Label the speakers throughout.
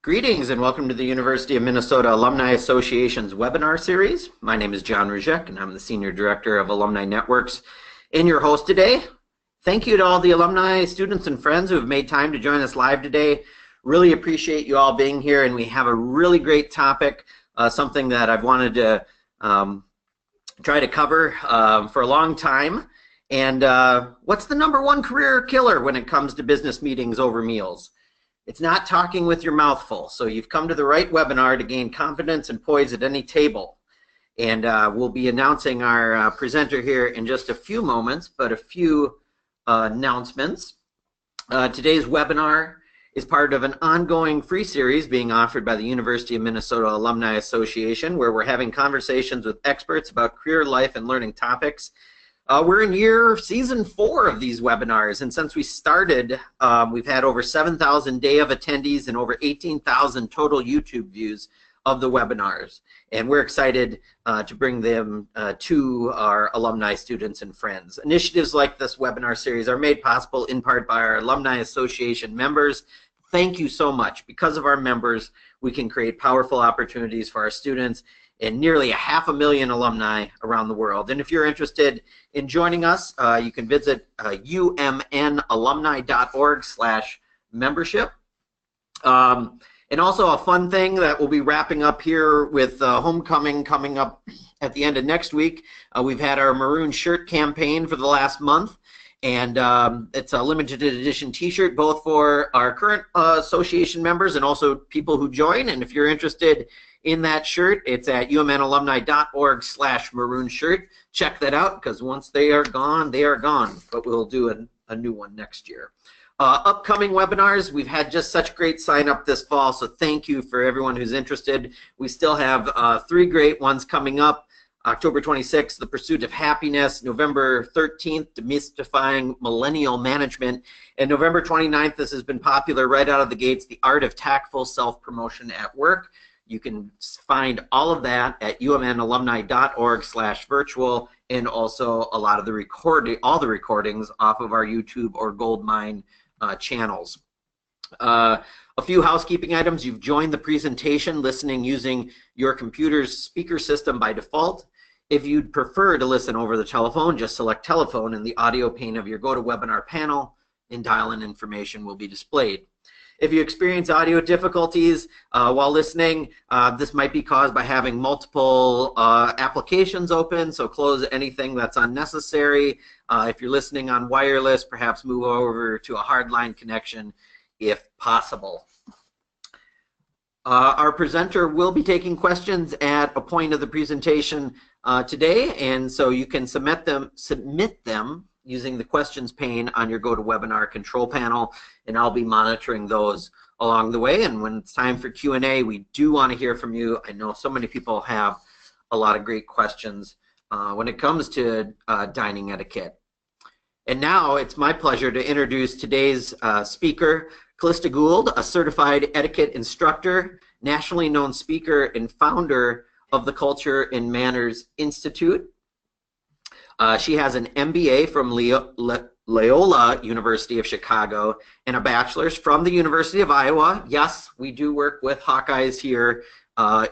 Speaker 1: Greetings and welcome to the University of Minnesota Alumni Association's webinar series. My name is John Ruzek and I'm the Senior Director of Alumni Networks and your host today. Thank you to all the alumni, students, and friends who have made time to join us live today. Really appreciate you all being here, and we have a really great topic, something that I've wanted to try to cover for a long time. And what's the #1 career killer when it comes to business meetings over meals? It's not talking with your mouth full. So you've come to the right webinar to gain confidence and poise at any table. And we'll be announcing our presenter here in just a few moments, but a few announcements. Today's webinar is part of an ongoing free series being offered by the University of Minnesota Alumni Association, where we're having conversations with experts about career, life, and learning topics. We're in season 4 of these webinars, and since we started, we've had over 7,000 day of attendees and over 18,000 total YouTube views of the webinars. And we're excited to bring them to our alumni, students, and friends. Initiatives like this webinar series are made possible in part by our Alumni Association members. Thank you so much. Because of our members, we can create powerful opportunities for our students and nearly 500,000 alumni around the world. And if you're interested in joining us, you can visit umnalumni.org/membership. And also a fun thing that we'll be wrapping up here with homecoming coming up at the end of next week. We've had our maroon shirt campaign for the last month, and it's a limited edition t-shirt both for our current association members and also people who join. And if you're interested in that shirt, it's at umnalumni.org/maroon shirt. Check that out, because once they are gone, they are gone. But we'll do a new one next year. Upcoming webinars, we've had just such great sign up this fall, so thank you for everyone who's interested. We still have 3 great ones coming up. October 26th, The Pursuit of Happiness. November 13th, Demystifying Millennial Management. And November 29th, this has been popular right out of the gates, The Art of Tactful Self-Promotion at Work. You can find all of that at umnalumni.org/virtual, and also a lot of the all the recordings off of our YouTube or Goldmine channels. A few housekeeping items. You've joined the presentation listening using your computer's speaker system by default. If you'd prefer to listen over the telephone, just select telephone in the audio pane of your GoToWebinar panel, and dial-in information will be displayed. If you experience audio difficulties while listening, this might be caused by having multiple applications open, so close anything that's unnecessary. If you're listening on wireless, perhaps move over to a hardline connection if possible. Our presenter will be taking questions at a point of the presentation today, and so you can submit them using the questions pane on your GoToWebinar control panel, and I'll be monitoring those along the way. And when it's time for Q&A, we do want to hear from you. I know so many people have a lot of great questions when it comes to dining etiquette. And now it's my pleasure to introduce today's speaker, Callista Gould, a certified etiquette instructor, nationally known speaker, and founder of the Culture and Manners Institute. She has an MBA from Loyola University of Chicago and a bachelor's from the University of Iowa. Yes, we do work with Hawkeyes here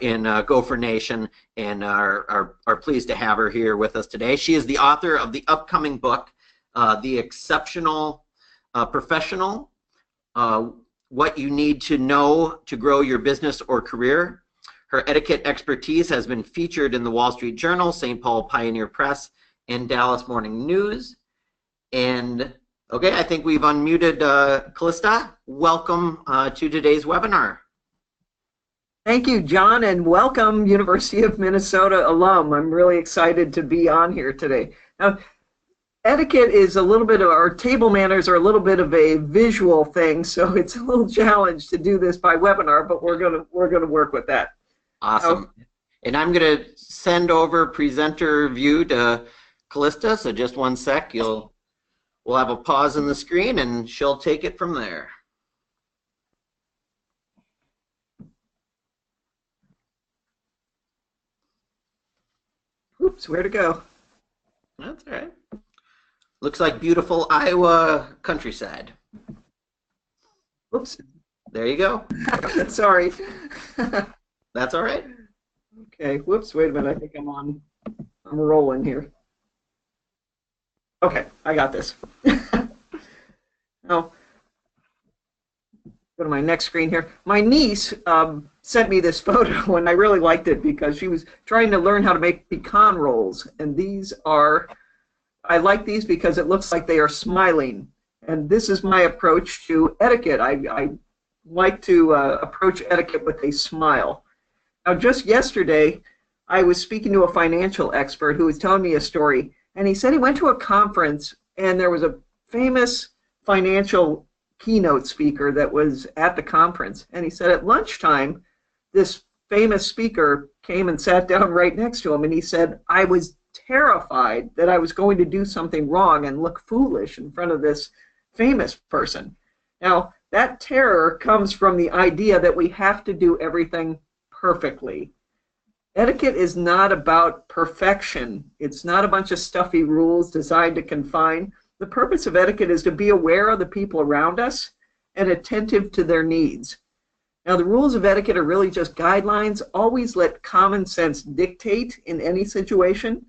Speaker 1: in Gopher Nation, and are pleased to have her here with us today. She is the author of the upcoming book, The Exceptional Professional, What You Need to Know to Grow Your Business or Career. Her etiquette expertise has been featured in the Wall Street Journal, St. Paul Pioneer Press, and Dallas Morning News. And okay, I think we've unmuted Callista. Welcome to today's webinar.
Speaker 2: Thank you, John, and welcome University of Minnesota alum. I'm really excited to be on here today. Now, etiquette is a little bit of, our table manners are a little bit of a visual thing, so it's a little challenge to do this by webinar, but we're gonna work with that.
Speaker 1: Awesome. And I'm gonna send over presenter view to Callista, so just one sec. We'll have a pause in the screen, and she'll take it from there.
Speaker 2: Oops, where to go?
Speaker 1: That's all right. Looks like beautiful Iowa countryside.
Speaker 2: Oops.
Speaker 1: There you go.
Speaker 2: Sorry.
Speaker 1: That's all right.
Speaker 2: Okay, whoops, wait a minute. I think I'm rolling here. Okay, I got this. Now, go to my next screen here. My niece sent me this photo, and I really liked it because she was trying to learn how to make pecan rolls. And these are, I like these because it looks like they are smiling. And this is my approach to etiquette. I like to approach etiquette with a smile. Now, just yesterday, I was speaking to a financial expert who was telling me a story, and he said he went to a conference, and there was a famous financial keynote speaker that was at the conference, and he said at lunchtime, this famous speaker came and sat down right next to him, and he said, I was terrified that I was going to do something wrong and look foolish in front of this famous person. Now, that terror comes from the idea that we have to do everything perfectly. Etiquette is not about perfection. It's not a bunch of stuffy rules designed to confine. The purpose of etiquette is to be aware of the people around us and attentive to their needs. Now, the rules of etiquette are really just guidelines. Always let common sense dictate in any situation.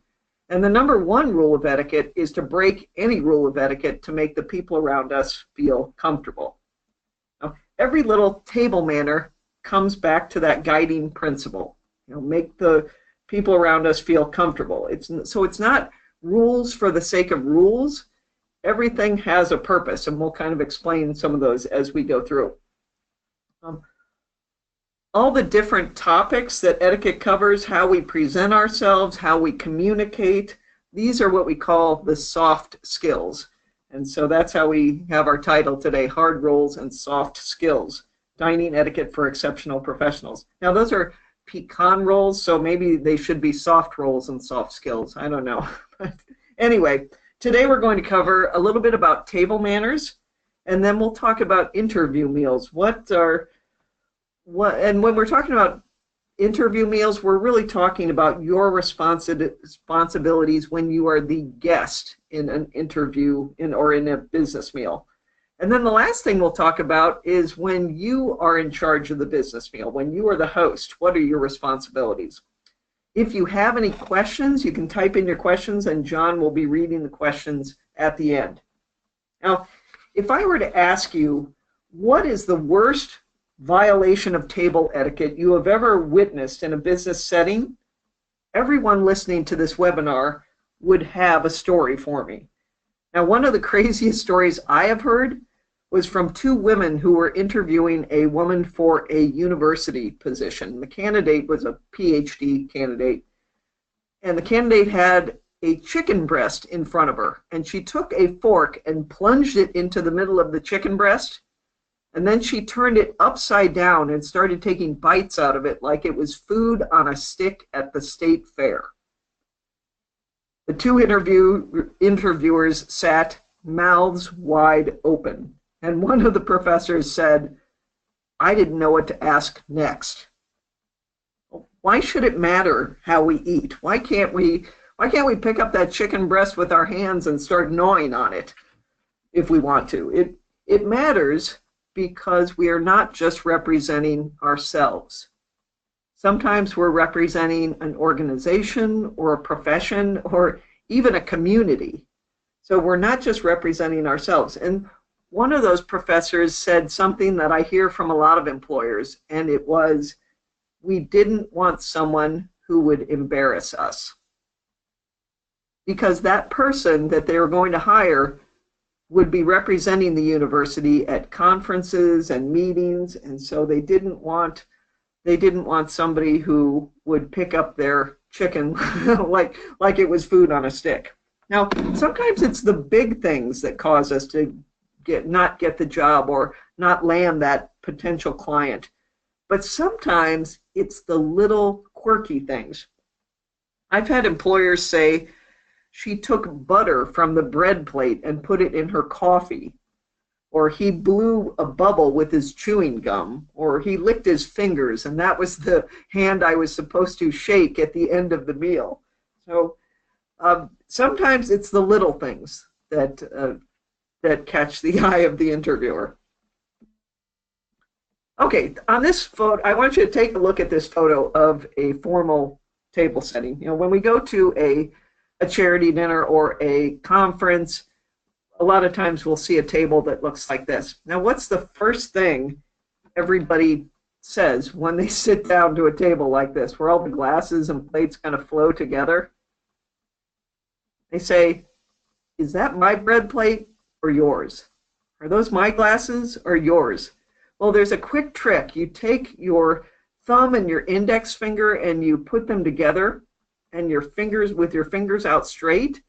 Speaker 2: And the number one rule of etiquette is to break any rule of etiquette to make the people around us feel comfortable. Now, every little table manner comes back to that guiding principle. Make the people around us feel comfortable. So it's not rules for the sake of rules. Everything has a purpose, and we'll kind of explain some of those as we go through. All the different topics that etiquette covers, how we present ourselves, how we communicate, these are what we call the soft skills. And so that's how we have our title today, Hard Rules and Soft Skills, Dining Etiquette for Exceptional Professionals. Now, those are pecan rolls, so maybe they should be soft rolls and soft skills. I don't know. But anyway, today we're going to cover a little bit about table manners, and then we'll talk about interview meals. And when we're talking about interview meals, we're really talking about your responsibilities when you are the guest in an interview or in a business meal. And then the last thing we'll talk about is when you are in charge of the business meal, when you are the host, what are your responsibilities? If you have any questions, you can type in your questions, and John will be reading the questions at the end. Now, if I were to ask you, what is the worst violation of table etiquette you have ever witnessed in a business setting? Everyone listening to this webinar would have a story for me. Now, one of the craziest stories I have heard was from two women who were interviewing a woman for a university position. The candidate was a PhD candidate, and the candidate had a chicken breast in front of her, and she took a fork and plunged it into the middle of the chicken breast, and then she turned it upside down and started taking bites out of it like it was food on a stick at the state fair. The two interviewers sat mouths wide open. And one of the professors said, I didn't know what to ask next. Why should it matter how we eat? Why can't we pick up that chicken breast with our hands and start gnawing on it if we want to? It matters because we are not just representing ourselves. Sometimes we're representing an organization or a profession or even a community. So we're not just representing ourselves. And one of those professors said something that I hear from a lot of employers, and it was, we didn't want someone who would embarrass us. Because that person that they were going to hire would be representing the university at conferences and meetings, and so they didn't want somebody who would pick up their chicken like it was food on a stick. Now, sometimes it's the big things that cause us to not get the job or not land that potential client. But sometimes it's the little quirky things. I've had employers say she took butter from the bread plate and put it in her coffee, or he blew a bubble with his chewing gum, or he licked his fingers and that was the hand I was supposed to shake at the end of the meal. So sometimes it's the little things that catch the eye of the interviewer. Okay, on this photo, I want you to take a look at this photo of a formal table setting. You know, when we go to a charity dinner or a conference, a lot of times we'll see a table that looks like this. Now, what's the first thing everybody says when they sit down to a table like this, where all the glasses and plates kind of flow together? They say, is that my bread plate or yours? Are those my glasses or yours? Well, there's a quick trick. You take your thumb and your index finger and you put them together, and your fingers, with your fingers out straight,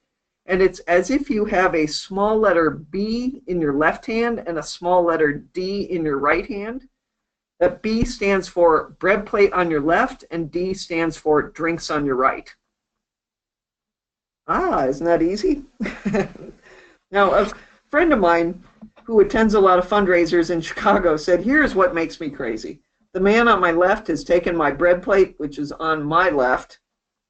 Speaker 2: and it's as if you have a small letter B in your left hand and a small letter D in your right hand. That B stands for bread plate on your left, and D stands for drinks on your right. Ah, isn't that easy? Now, a friend of mine who attends a lot of fundraisers in Chicago said, here's what makes me crazy. The man on my left has taken my bread plate, which is on my left.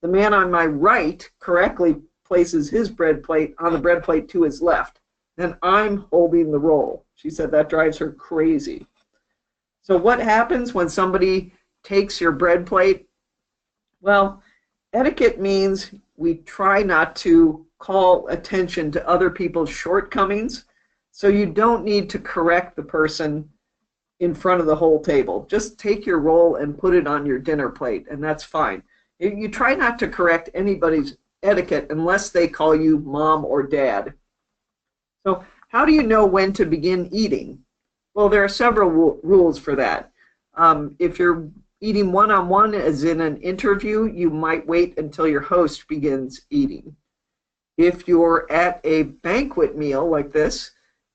Speaker 2: The man on my right correctly places his bread plate on the bread plate to his left. Then I'm holding the roll. She said that drives her crazy. So what happens when somebody takes your bread plate? Well, etiquette means we try not to call attention to other people's shortcomings. So you don't need to correct the person in front of the whole table. Just take your roll and put it on your dinner plate, and that's fine. You try not to correct anybody's etiquette unless they call you mom or dad. So how do you know when to begin eating? Well, there are several rules for that. If you're eating one-on-one, as in an interview, you might wait until your host begins eating. If you're at a banquet meal like this,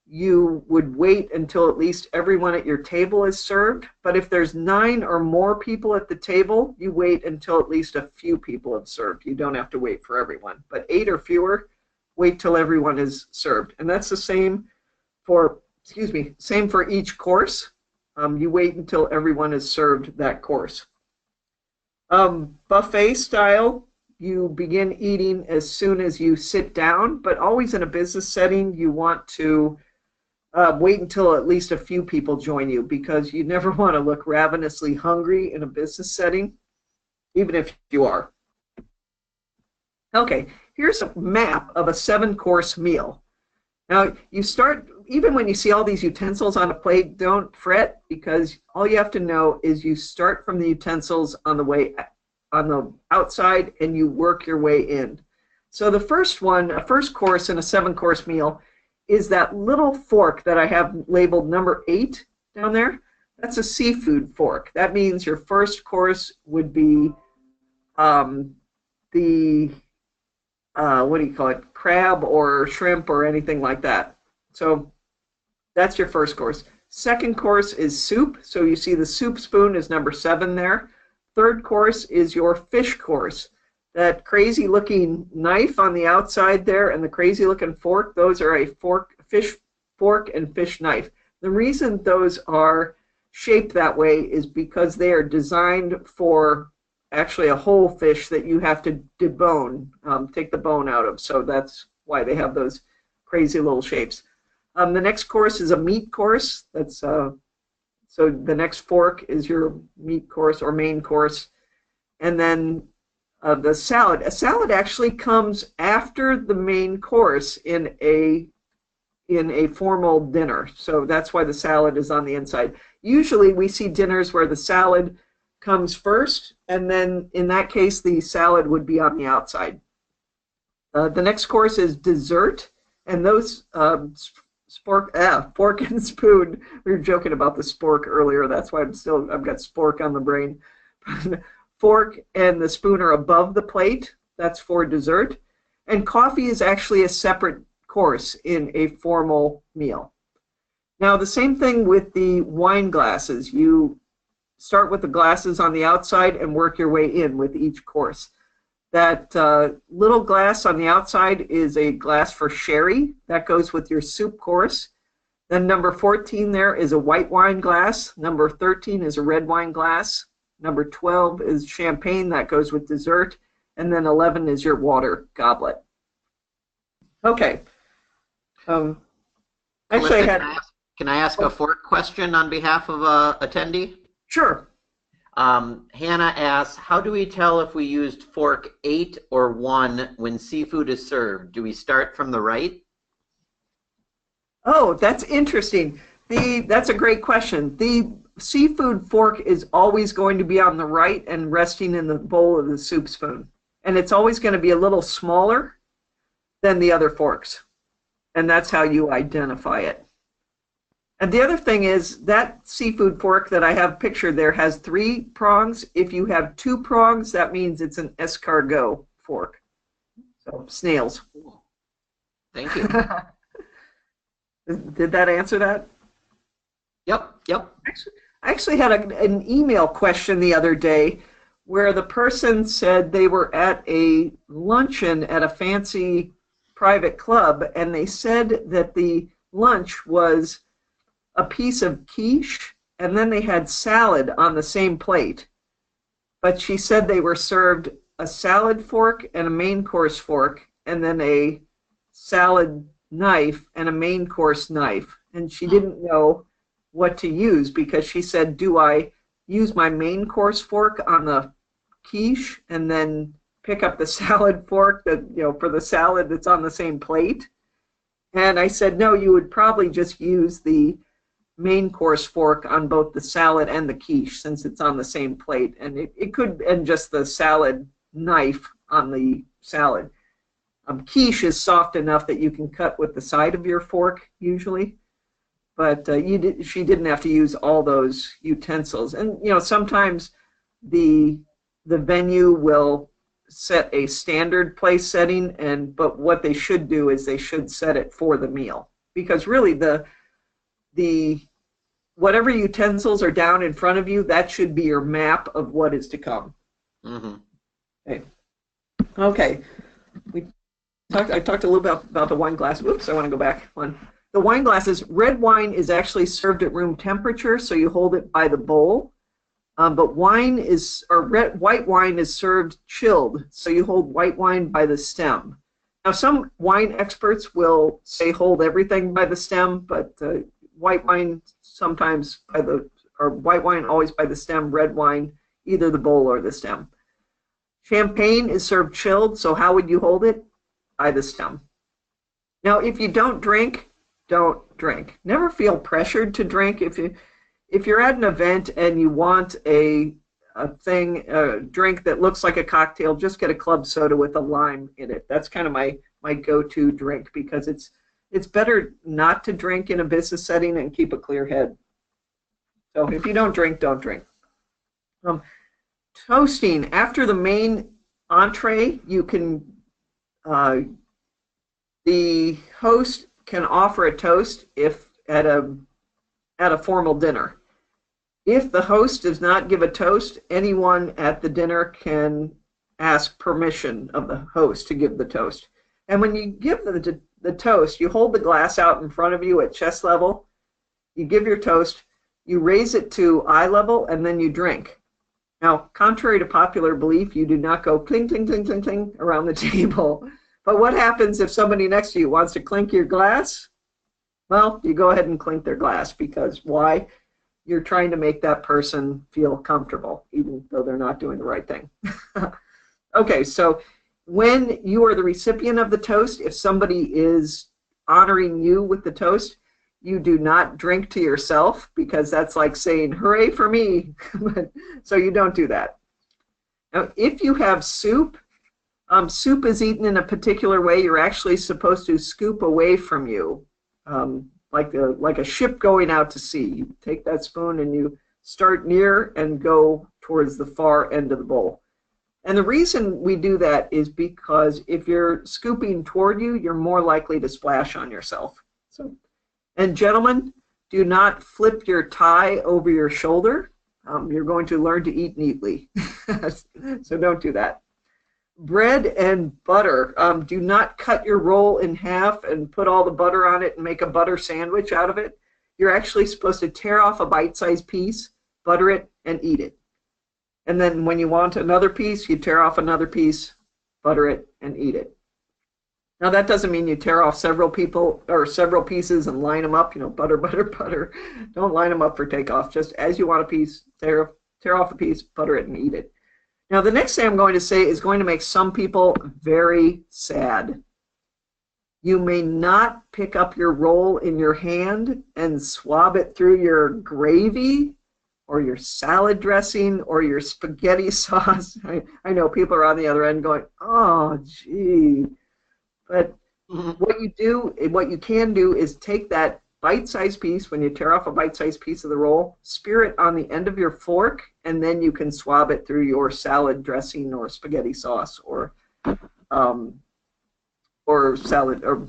Speaker 2: you would wait until at least everyone at your table is served. But if there's 9 or more people at the table, you wait until at least a few people have served. You don't have to wait for everyone. But 8 or fewer, wait till everyone is served. And that's the same for, same for each course. You wait until everyone has served that course. Buffet style, you begin eating as soon as you sit down, but always in a business setting, you want to wait until at least a few people join you, because you never want to look ravenously hungry in a business setting, even if you are. Okay, here's a map of a 7-course meal. Now, you start, even when you see all these utensils on a plate, don't fret, because all you have to know is you start from the utensils on the outside and you work your way in. So the first one, a first course in a 7-course meal, is that little fork that I have labeled number 8 down there. That's a seafood fork. That means your first course would be what do you call it, crab or shrimp or anything like that. So that's your first course. Second course is soup. So you see the soup spoon is number 7 there. Third course is your fish course. That crazy looking knife on the outside there and the crazy looking fork, those are a fish fork and fish knife. The reason those are shaped that way is because they are designed for actually a whole fish that you have to debone, take the bone out of. So that's why they have those crazy little shapes. The next course is a meat course. That's so the next fork is your meat course or main course. And then the salad. A salad actually comes after the main course in a formal dinner. So that's why the salad is on the inside. Usually we see dinners where the salad comes first, and then in that case the salad would be on the outside. The next course is dessert, and those fork and spoon. We were joking about the spork earlier. That's why I've got spork on the brain. Fork and the spoon are above the plate. That's for dessert. And coffee is actually a separate course in a formal meal. Now, the same thing with the wine glasses. You start with the glasses on the outside and work your way in with each course. That little glass on the outside is a glass for sherry. That goes with your soup course. Then number 14 there is a white wine glass. Number 13 is a red wine glass. Number 12 is champagne. That goes with dessert. And then 11 is your water goblet. Okay. Actually,
Speaker 1: Can I ask a fork question on behalf of a attendee?
Speaker 2: Sure.
Speaker 1: Hannah asks, how do we tell if we used fork 8 or 1 when seafood is served? Do we start from the right?
Speaker 2: Oh, that's interesting. That's a great question. The seafood fork is always going to be on the right and resting in the bowl of the soup spoon. And it's always going to be a little smaller than the other forks. And that's how you identify it. And the other thing is that seafood fork that I have pictured there has 3 prongs. If you have 2 prongs, that means it's an escargot fork. So snails.
Speaker 1: Thank you.
Speaker 2: Did that answer that?
Speaker 1: Yep.
Speaker 2: I actually had an email question the other day where the person said they were at a luncheon at a fancy private club, and they said that the lunch was a piece of quiche, and then they had salad on the same plate. But she said they were served a salad fork and a main course fork, and then a salad knife and a main course knife. And she didn't know what to use because she said, do I use my main course fork on the quiche and then pick up the salad fork that, for the salad that's on the same plate? And I said, no, you would probably just use the main course fork on both the salad and the quiche since it's on the same plate, and it could, and just the salad knife on the salad. Quiche is soft enough that you can cut with the side of your fork usually, but she didn't have to use all those utensils. And sometimes the venue will set a standard place setting, but what they should do is they should set it for the meal, because really the whatever utensils are down in front of you, that should be your map of what is to come. Mm-hmm. Okay. I talked a little bit about the wine glass. Oops, I want to go back one. The wine glasses, red wine is actually served at room temperature, so you hold it by the bowl. But white wine is served chilled, so you hold white wine by the stem. Now, some wine experts will say hold everything by the stem, but white wine sometimes white wine always by the stem, red wine either the bowl or the stem. Champagne is served chilled, so how would you hold it? By the stem. Now, if you don't drink, don't drink. Never feel pressured to drink. If you're at an event and you want a drink that looks like a cocktail, just get a club soda with a lime in it. That's kind of my go-to drink, because it's better not to drink in a business setting and keep a clear head. So if you don't drink, don't drink. Toasting. After the main entree, you can the host can offer a toast if at a formal dinner. If the host does not give a toast, anyone at the dinner can ask permission of the host to give the toast. And when you give the toast, you hold the glass out in front of you at chest level, you give your toast, you raise it to eye level, and then you drink. Now, contrary to popular belief, you do not go cling, cling, cling, cling, cling around the table. But what happens if somebody next to you wants to clink your glass? Well, you go ahead and clink their glass, because why? You're trying to make that person feel comfortable, even though they're not doing the right thing. Okay, so when you are the recipient of the toast, if somebody is honoring you with the toast, you do not drink to yourself, because that's like saying, hooray for me. So you don't do that. Now, if you have soup, soup is eaten in a particular way. You're actually supposed to scoop away from you, like a ship going out to sea. You take that spoon and you start near and go towards the far end of the bowl. And the reason we do that is because if you're scooping toward you, you're more likely to splash on yourself. So, and gentlemen, do not flip your tie over your shoulder. You're going to learn to eat neatly. So don't do that. Bread and butter. Do not cut your roll in half and put all the butter on it and make a butter sandwich out of it. You're actually supposed to tear off a bite-sized piece, butter it, and eat it. And then when you want another piece, you tear off another piece, butter it, and eat it. Now that doesn't mean you tear off several pieces and line them up, butter, butter, butter. Don't line them up for takeoff. Just as you want a piece, tear off a piece, butter it, and eat it. Now the next thing I'm going to say is going to make some people very sad. You may not pick up your roll in your hand and swab it through your gravy or your salad dressing or your spaghetti sauce. I know people are on the other end going, oh, gee. But what you can do is take that bite-sized piece, when you tear off a bite-sized piece of the roll, spear it on the end of your fork, and then you can swab it through your salad dressing or spaghetti sauce or salad or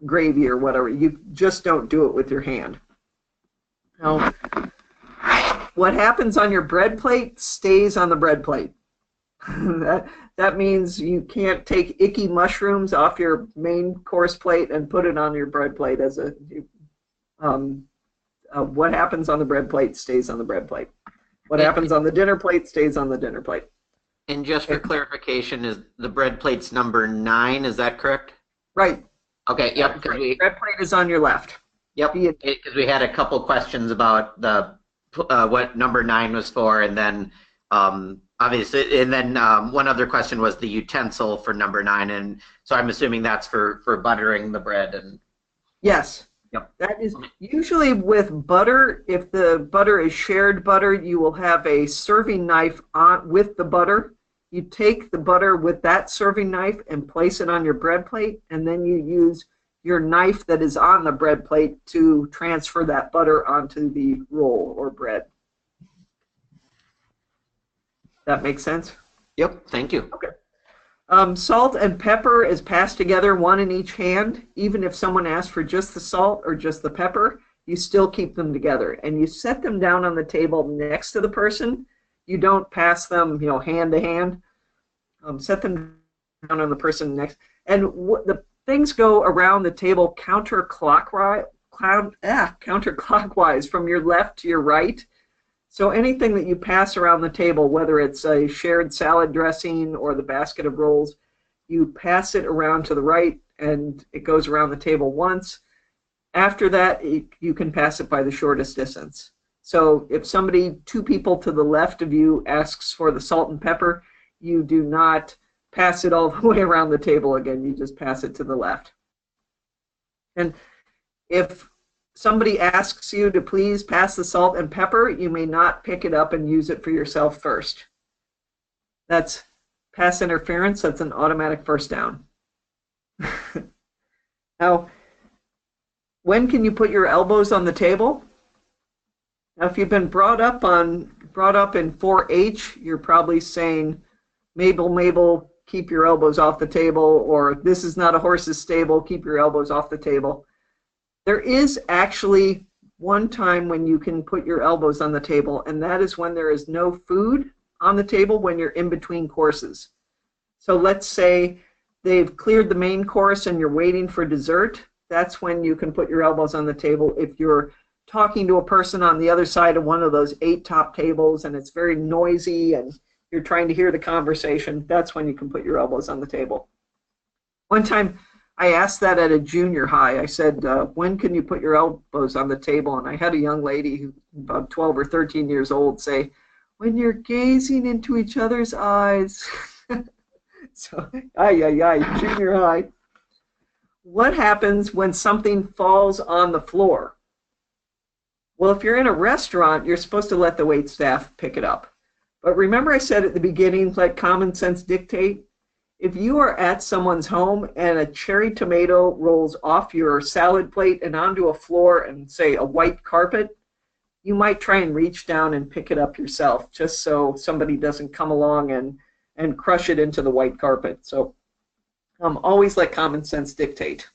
Speaker 2: gravy or whatever. You just don't do it with your hand. Now, what happens on your bread plate stays on the bread plate. That means you can't take icky mushrooms off your main course plate and put it on your bread plate as what happens on the bread plate stays on the bread plate. What happens on the dinner plate stays on the dinner plate.
Speaker 1: And just for clarification, is the bread plate's number 9? Is that correct?
Speaker 2: Right.
Speaker 1: Okay. Yep.
Speaker 2: Bread plate is on your left.
Speaker 1: Yep. Because we had a couple questions about the what number 9 was for, and then obviously, and then one other question was the utensil for number 9, and so I'm assuming that's for buttering the bread. And
Speaker 2: yes.
Speaker 1: Yep.
Speaker 2: That is usually with butter. If the butter is shared butter, you will have a serving knife on with the butter. You take the butter with that serving knife and place it on your bread plate, and then you use your knife that is on the bread plate to transfer that butter onto the roll or bread. That makes sense?
Speaker 1: Yep, thank you.
Speaker 2: Okay. Salt and pepper is passed together, one in each hand. Even if someone asks for just the salt or just the pepper, you still keep them together. And you set them down on the table next to the person. You don't pass them, hand to hand. Set them down on the person next. And the things go around the table counterclockwise from your left to your right. So anything that you pass around the table, whether it's a shared salad dressing or the basket of rolls, you pass it around to the right and it goes around the table once. After that, you can pass it by the shortest distance. So if somebody, 2 people to the left of you, asks for the salt and pepper, you do not pass it all the way around the table again. You just pass it to the left. And if somebody asks you to please pass the salt and pepper, you may not pick it up and use it for yourself first. That's pass interference. That's an automatic first down. Now, when can you put your elbows on the table? Now, if you've been brought up in 4-H, you're probably saying, Mabel, Mabel, keep your elbows off the table, or this is not a horse's stable, keep your elbows off the table. There is actually one time when you can put your elbows on the table, and that is when there is no food on the table when you're in between courses. So let's say they've cleared the main course and you're waiting for dessert. That's when you can put your elbows on the table. If you're talking to a person on the other side of one of those 8 top tables and it's very noisy and you're trying to hear the conversation, that's when you can put your elbows on the table. One time, I asked that at a junior high. I said, when can you put your elbows on the table? And I had a young lady, who about 12 or 13 years old, say, when you're gazing into each other's eyes. So, junior high. What happens when something falls on the floor? Well, if you're in a restaurant, you're supposed to let the wait staff pick it up. But remember I said at the beginning, let common sense dictate? If you are at someone's home and a cherry tomato rolls off your salad plate and onto a floor and, say, a white carpet, you might try and reach down and pick it up yourself, just so somebody doesn't come along and crush it into the white carpet. So always let common sense dictate.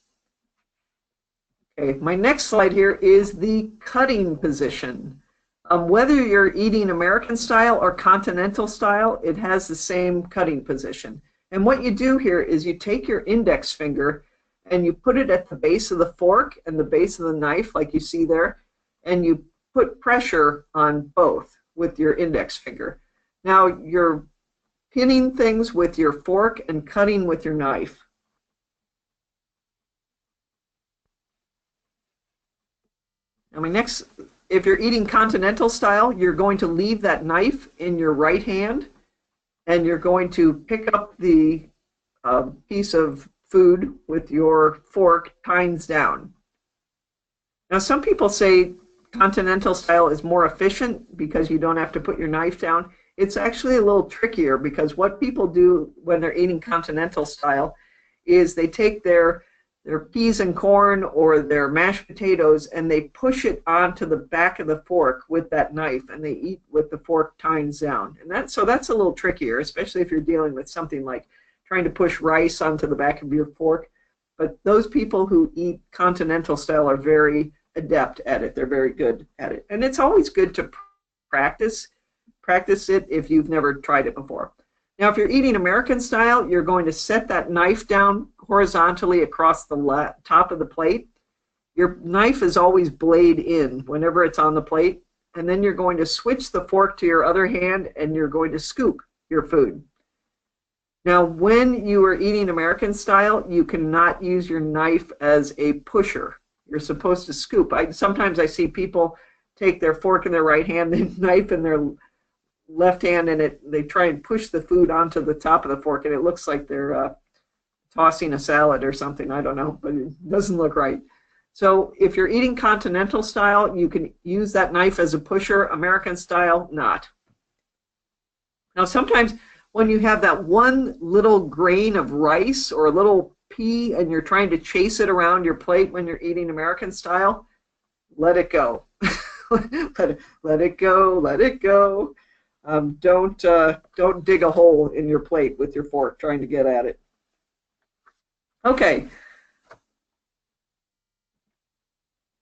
Speaker 2: Okay, my next slide here is the cutting position. Whether you're eating American style or continental style, it has the same cutting position. And what you do here is you take your index finger and you put it at the base of the fork and the base of the knife, like you see there, and you put pressure on both with your index finger. Now you're pinning things with your fork and cutting with your knife. I mean, next, if you're eating continental style, you're going to leave that knife in your right hand, and you're going to pick up the piece of food with your fork tines down. Now, some people say continental style is more efficient because you don't have to put your knife down. It's actually a little trickier because what people do when they're eating continental style is they take their peas and corn or their mashed potatoes and they push it onto the back of the fork with that knife, and they eat with the fork tines down. And that's a little trickier, especially if you're dealing with something like trying to push rice onto the back of your fork. But those people who eat continental style are very adept at it. They're very good at it. And it's always good to practice it if you've never tried it before. Now, if you're eating American style, you're going to set that knife down horizontally across the top of the plate. Your knife is always blade in whenever it's on the plate. And then you're going to switch the fork to your other hand, and you're going to scoop your food. Now, when you are eating American style, you cannot use your knife as a pusher. You're supposed to scoop. Sometimes I see people take their fork in their right hand, the knife in their left hand, and they try and push the food onto the top of the fork, and it looks like they're tossing a salad or something. I don't know, but it doesn't look right. So if you're eating continental style, you can use that knife as a pusher. American style, not. Now, sometimes when you have that one little grain of rice or a little pea and you're trying to chase it around your plate when you're eating American style, let it go. let it go, let it go. Don't dig a hole in your plate with your fork trying to get at it. Okay.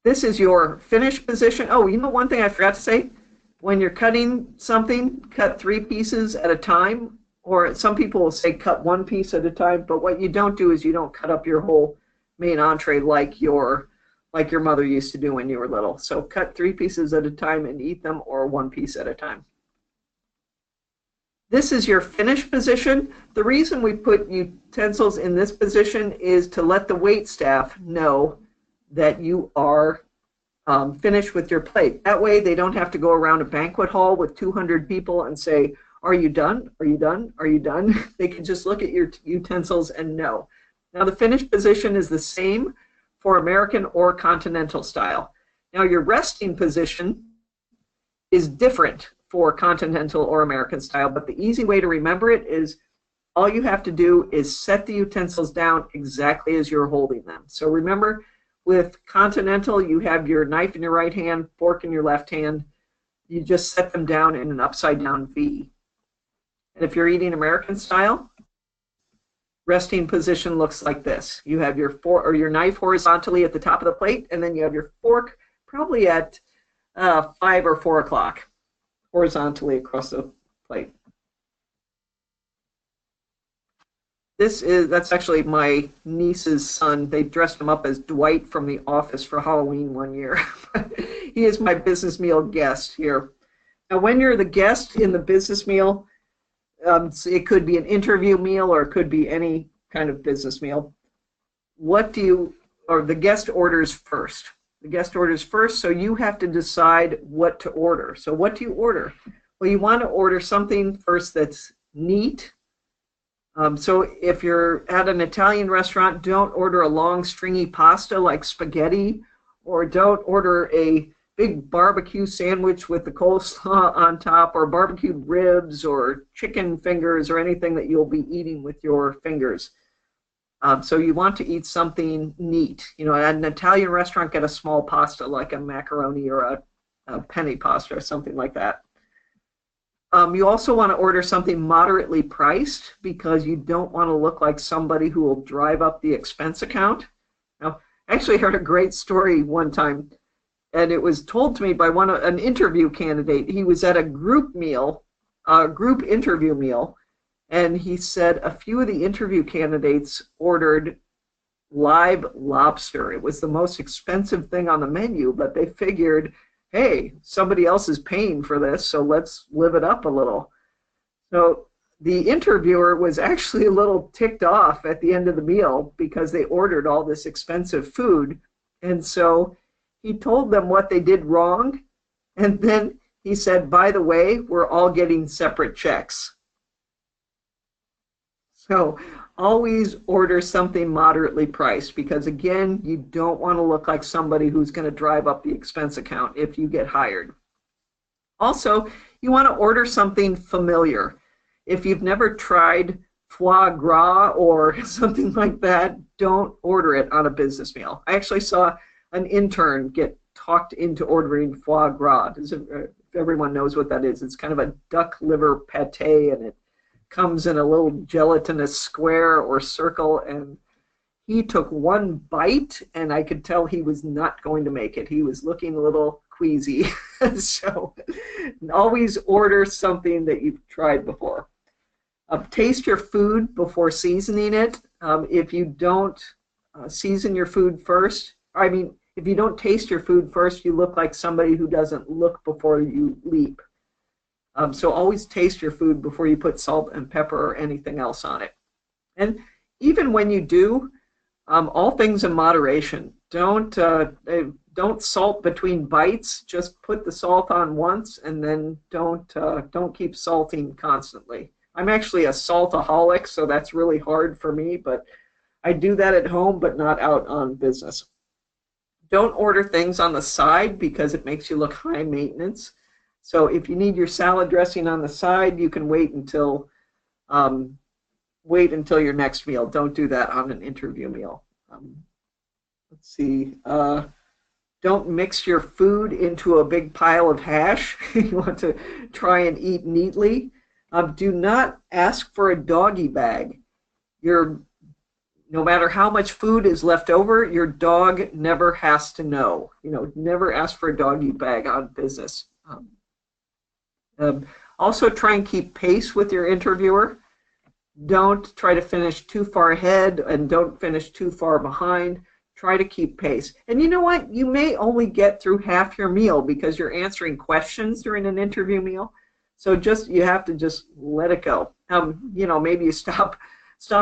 Speaker 2: This is your finish position. Oh, you know one thing I forgot to say? When you're cutting something, cut 3 pieces at a time, or some people will say cut 1 piece at a time, but what you don't do is you don't cut up your whole main entree like your mother used to do when you were little. So cut 3 pieces at a time and eat them, or 1 piece at a time. This is your finish position. The reason we put utensils in this position is to let the wait staff know that you are finished with your plate. That way they don't have to go around a banquet hall with 200 people and say, are you done? Are you done? Are you done? They can just look at your utensils and know. Now, the finish position is the same for American or continental style. Now, your resting position is different for continental or American style, but the easy way to remember it is all you have to do is set the utensils down exactly as you're holding them. So remember, with continental, you have your knife in your right hand, fork in your left hand. You just set them down in an upside down V. And if you're eating American style, resting position looks like this. You have your fork or your knife horizontally at the top of the plate, and then you have your fork probably at 5 or 4 o'clock horizontally across the plate. That's actually my niece's son. They dressed him up as Dwight from The Office for Halloween one year. He is my business meal guest here. Now, when you're the guest in the business meal, it could be an interview meal or it could be any kind of business meal. The guest orders first. The guest orders first, so you have to decide what to order. So what do you order? Well, you want to order something first that's neat. So if you're at an Italian restaurant, don't order a long stringy pasta like spaghetti, or don't order a big barbecue sandwich with the coleslaw on top, or barbecued ribs or chicken fingers or anything that you'll be eating with your fingers. So you want to eat something neat. You know, at an Italian restaurant, get a small pasta like a macaroni or a penne pasta or something like that. You also want to order something moderately priced because you don't want to look like somebody who will drive up the expense account. Now, I actually heard a great story one time, and it was told to me by an interview candidate. He was at a group interview meal, and he said a few of the interview candidates ordered live lobster. It was the most expensive thing on the menu, but they figured, hey, somebody else is paying for this, so let's live it up a little. So the interviewer was actually a little ticked off at the end of the meal because they ordered all this expensive food, and so he told them what they did wrong, and then he said, by the way, we're all getting separate checks. So always order something moderately priced, because again, you don't want to look like somebody who's going to drive up the expense account if you get hired. Also, you want to order something familiar. If you've never tried foie gras or something like that, don't order it on a business meal. I actually saw an intern get talked into ordering foie gras. Everyone knows what that is. It's kind of a duck liver pate, and it comes in a little gelatinous square or circle, and he took one bite, and I could tell he was not going to make it. He was looking a little queasy. So always order something that you've tried before. Taste your food before seasoning it. If you don't season your food first, if you don't taste your food first, you look like somebody who doesn't look before you leap. So always taste your food before you put salt and pepper or anything else on it. And even when you do, all things in moderation. Don't salt between bites. Just put the salt on once, and then don't keep salting constantly. I'm actually a saltaholic, so that's really hard for me, but I do that at home, but not out on business. Don't order things on the side because it makes you look high maintenance. So if you need your salad dressing on the side, you can wait until your next meal. Don't do that on an interview meal. Let's see. Don't mix your food into a big pile of hash. You want to try and eat neatly. Do not ask for a doggy bag. No matter how much food is left over, your dog never has to know. Never ask for a doggy bag on business. Also, try and keep pace with your interviewer. Don't try to finish too far ahead, and don't finish too far behind. Try to keep pace. And you know what? You may only get through half your meal because you're answering questions during an interview meal. So you have to just let it go. Maybe you stop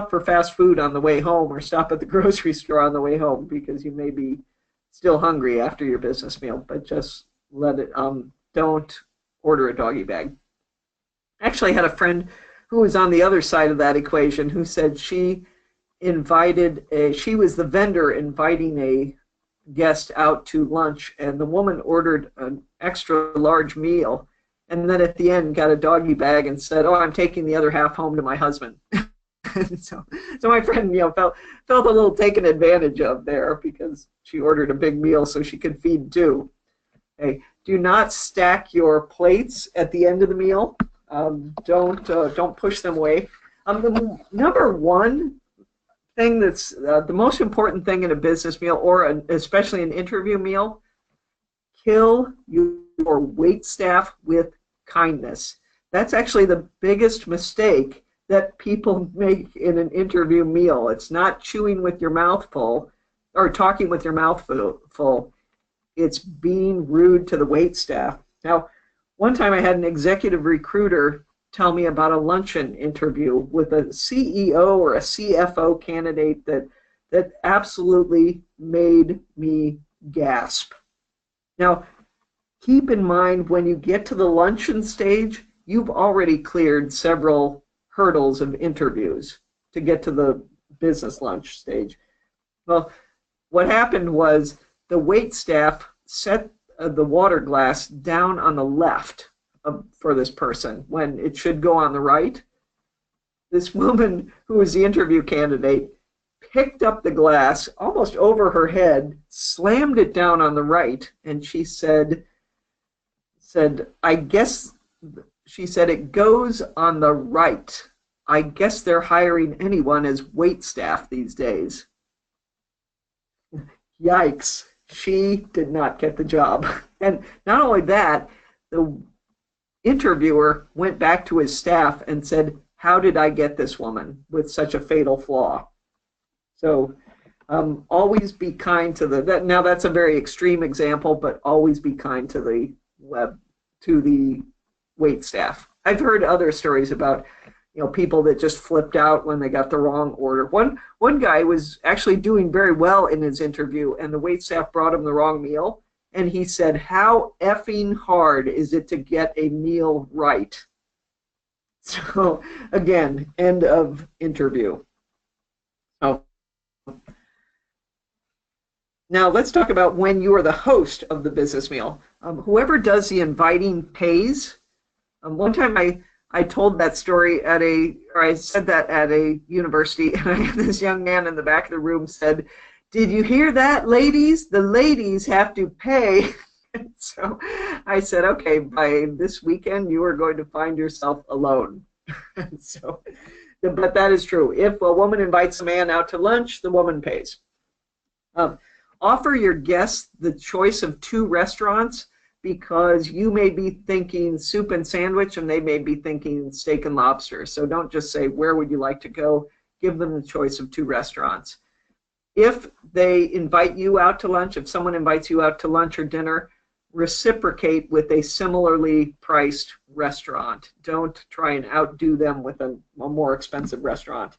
Speaker 2: for fast food on the way home, or stop at the grocery store on the way home because you may be still hungry after your business meal. But just let it. Don't order a doggy bag. I actually had a friend who was on the other side of that equation who said she was the vendor inviting a guest out to lunch, and the woman ordered an extra large meal, and then at the end got a doggy bag and said, "Oh, I'm taking the other half home to my husband." so my friend, felt a little taken advantage of there because she ordered a big meal so she could feed two. Okay. Do not stack your plates at the end of the meal. Don't push them away. The number one thing that's the most important thing in a business meal, or especially an interview meal, kill your wait staff with kindness. That's actually the biggest mistake that people make in an interview meal. It's not chewing with your mouth full or talking with your mouth full. It's being rude to the wait staff. Now, one time I had an executive recruiter tell me about a luncheon interview with a CEO or a CFO candidate that absolutely made me gasp. Now, keep in mind, when you get to the luncheon stage, you've already cleared several hurdles of interviews to get to the business lunch stage. Well, what happened was the wait staff set the water glass down on the left for this person when it should go on the right. This woman, who was the interview candidate, picked up the glass almost over her head, slammed it down on the right, and she said, "I guess," she said, "it goes on the right. I guess they're hiring anyone as wait staff these days." Yikes. She did not get the job. And not only that, the interviewer went back to his staff and said, "How did I get this woman with such a fatal flaw?" So always be kind to now that's a very extreme example, but always be kind to the wait staff. I've heard other stories about people that just flipped out when they got the wrong order. One guy was actually doing very well in his interview, and the wait staff brought him the wrong meal, and he said, "How effing hard is it to get a meal right?" So again, end of interview. Oh. Now let's talk about when you are the host of the business meal. Whoever does the inviting pays. One time I told that story or I said that at a university, and I had this young man in the back of the room said, "Did you hear that, ladies? The ladies have to pay." So I said, "Okay, by this weekend, you are going to find yourself alone." So, but that is true. If a woman invites a man out to lunch, the woman pays. Offer your guests the choice of 2 restaurants, because you may be thinking soup and sandwich and they may be thinking steak and lobster. So don't just say, "Where would you like to go?" Give them the choice of 2 restaurants. If they invite you out to lunch, if someone invites you out to lunch or dinner, reciprocate with a similarly priced restaurant. Don't try and outdo them with a more expensive restaurant.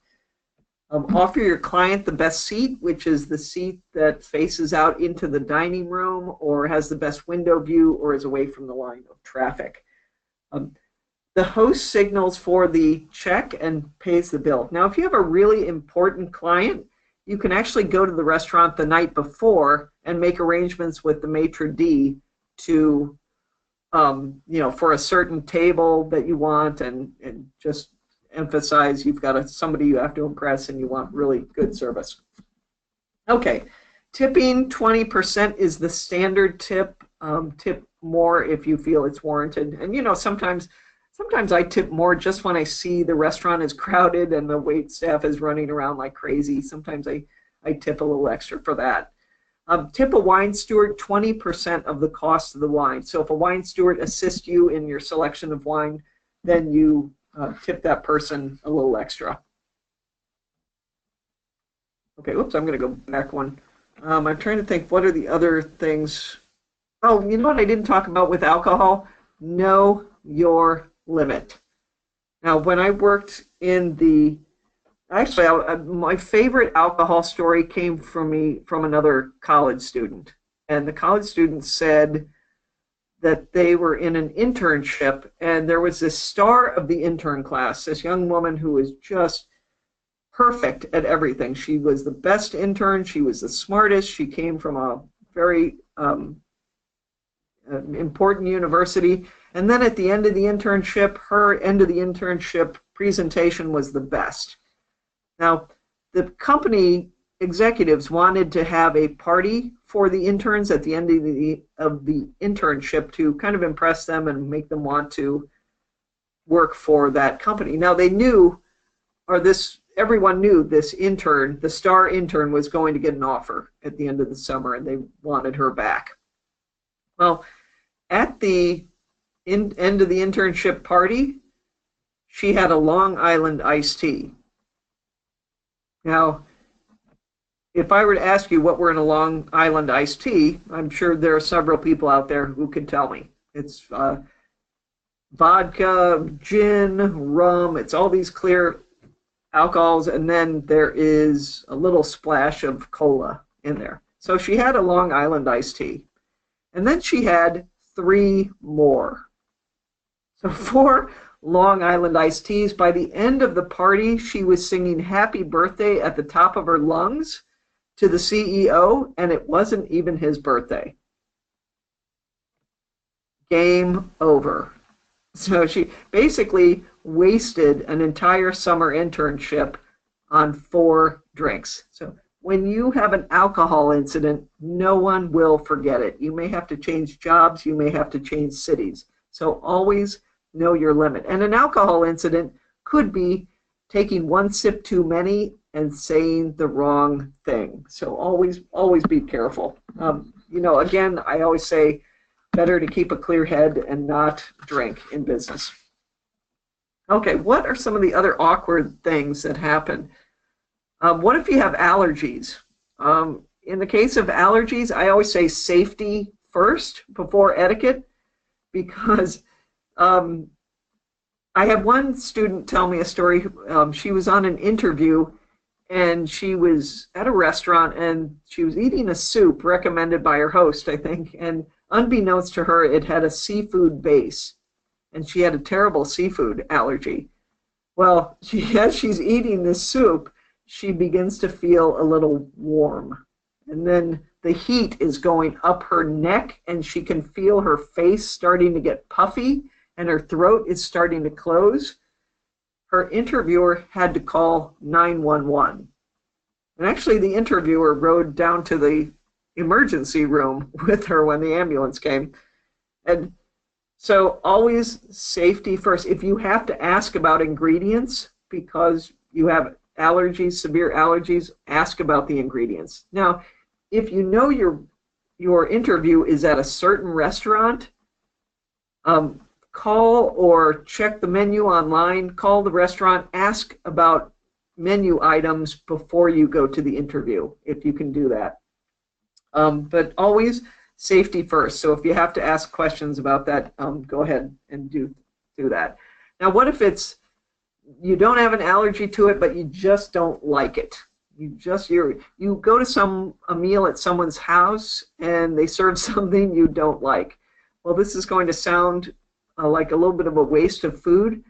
Speaker 2: Offer your client the best seat, which is the seat that faces out into the dining room or has the best window view or is away from the line of traffic. The host signals for the check and pays the bill. Now, if you have a really important client, you can actually go to the restaurant the night before and make arrangements with the maitre d' to, for a certain table that you want, and just emphasize you've got somebody you have to impress and you want really good service. Okay, tipping 20% is the standard tip. Tip more if you feel it's warranted. And sometimes I tip more just when I see the restaurant is crowded and the wait staff is running around like crazy. Sometimes I tip a little extra for that. Tip a wine steward 20% of the cost of the wine. So if a wine steward assists you in your selection of wine, then you tip that person a little extra. Okay, whoops, I'm going to go back one. I'm trying to think, what are the other things? Oh, you know what I didn't talk about with alcohol? Know your limit. Now, when I worked in my favorite alcohol story came from another college student. And the college student said that they were in an internship, and there was this star of the intern class, this young woman who was just perfect at everything. She was the best intern. She was the smartest. She came from a very important university. And then at the end of the internship, her end of the internship presentation was the best. Now, the company executives wanted to have a party for the interns at the end of the internship to kind of impress them and make them want to work for that company. Now, they knew, everyone knew this intern, the star intern, was going to get an offer at the end of the summer, and they wanted her back. Well, at the end of the internship party, she had a Long Island iced tea. Now, if I were to ask you what were in a Long Island iced tea, I'm sure there are several people out there who could tell me. It's vodka, gin, rum, it's all these clear alcohols, and then there is a little splash of cola in there. So she had a Long Island iced tea. And then she had 3 more. So 4 Long Island iced teas. By the end of the party, she was singing happy birthday at the top of her lungs to the CEO, and it wasn't even his birthday. Game over. So she basically wasted an entire summer internship on 4 drinks. So when you have an alcohol incident, no one will forget it. You may have to change jobs, you may have to change cities. So always know your limit. And an alcohol incident could be taking 1 sip too many and saying the wrong thing. So always be careful. Again, I always say better to keep a clear head and not drink in business. Okay, what are some of the other awkward things that happen? What if you have allergies? In the case of allergies, I always say safety first before etiquette, because I had one student tell me a story. She was on an interview, and she was at a restaurant, and she was eating a soup recommended by her host, I think, and unbeknownst to her, it had a seafood base, and she had a terrible seafood allergy. Well, as she's eating this soup, she begins to feel a little warm, and then the heat is going up her neck, and she can feel her face starting to get puffy, and her throat is starting to close. Her interviewer had to call 911. And actually, the interviewer rode down to the emergency room with her when the ambulance came. And so always safety first. If you have to ask about ingredients because you have allergies, severe allergies, ask about the ingredients. Now, if you know your interview is at a certain restaurant, call or check the menu online, call the restaurant, ask about menu items before you go to the interview, if you can do that. But always safety first. So if you have to ask questions about that, go ahead and do that. Now, what if you don't have an allergy to it, but you just don't like it? You go to a meal at someone's house and they serve something you don't like. Well, this is going to sound like a little bit of a waste of food,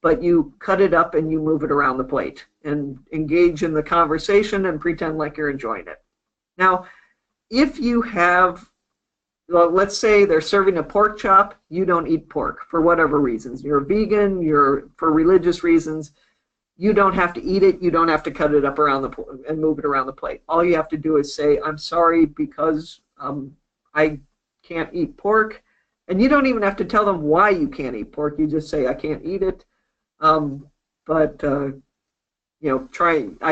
Speaker 2: but you cut it up and you move it around the plate and engage in the conversation and pretend like you're enjoying it. Now, if you have, well, let's say they're serving a pork chop, you don't eat pork for whatever reasons. You're a vegan, for religious reasons, you don't have to eat it, you don't have to cut it up around and move it around the plate. All you have to do is say, I'm sorry because I can't eat pork. And you don't even have to tell them why you can't eat pork. You just say, I can't eat it, but I